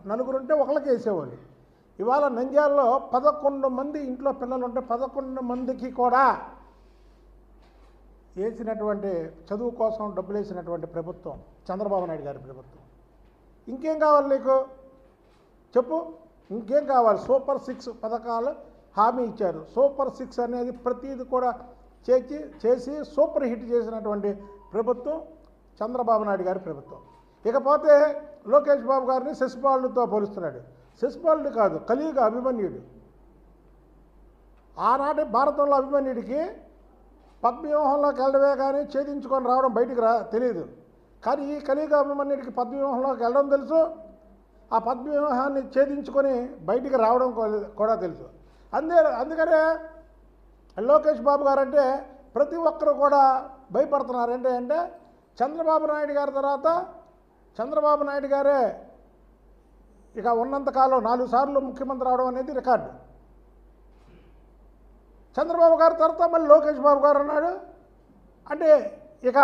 నలుగురు ఉంటే ఒకళ్ళకి వేసేవాళ్ళు. ఇవాళ నంద్యాలలో 11 మంది ఇంట్లో పిల్లలు ఉంటే 11 మందికి కూడా వేసినటువంటి చదువు కోసం డబ్బులు వేసినటువంటి ప్రభుత్వం చంద్రబాబు నాయుడు గారి ప్రభుత్వం. ఇంకేం కావాలి నీకు చెప్పు? ఇంకేం కావాలి? సూపర్ 6 పథకాలు హామీ ఇచ్చారు. సూపర్ 6 అనేది ప్రతిదీ కూడా చేసి సూపర్ హిట్ చేసినటువంటి ప్రభుత్వం చంద్రబాబు నాయుడు గారి ప్రభుత్వం. ఇకపోతే లోకేష్ బాబు గారిని శశిపాలుడితో పోలుస్తున్నాడు. శశిపాలుడు కాదు, కలియుగ అభిమన్యుడు. ఆనాటి భారతంలో అభిమన్యుడికి పద్మవ్యూహంలోకి వెళ్ళడమే కానీ ఛేదించుకొని రావడం బయటికి తెలియదు. కానీ ఈ కలియుగ అభిమన్యుడికి పద్మవ్యూహంలోకి వెళ్ళడం తెలుసు, ఆ పద్మవ్యూహాన్ని ఛేదించుకొని బయటికి రావడం కూడా తెలుసు. అందుకనే లోకేష్ బాబు గారు అంటే ప్రతి ఒక్కరు కూడా భయపడుతున్నారు. అంటే చంద్రబాబు నాయుడు గారి తర్వాత చంద్రబాబు నాయుడు గారే ఇక ఉన్నంతకాలం 4 సార్లు ముఖ్యమంత్రి అవడం అనేది రికార్డు. చంద్రబాబు గారి తర్వాత మళ్ళీ లోకేష్ బాబు గారు అన్నాడు. అంటే ఇక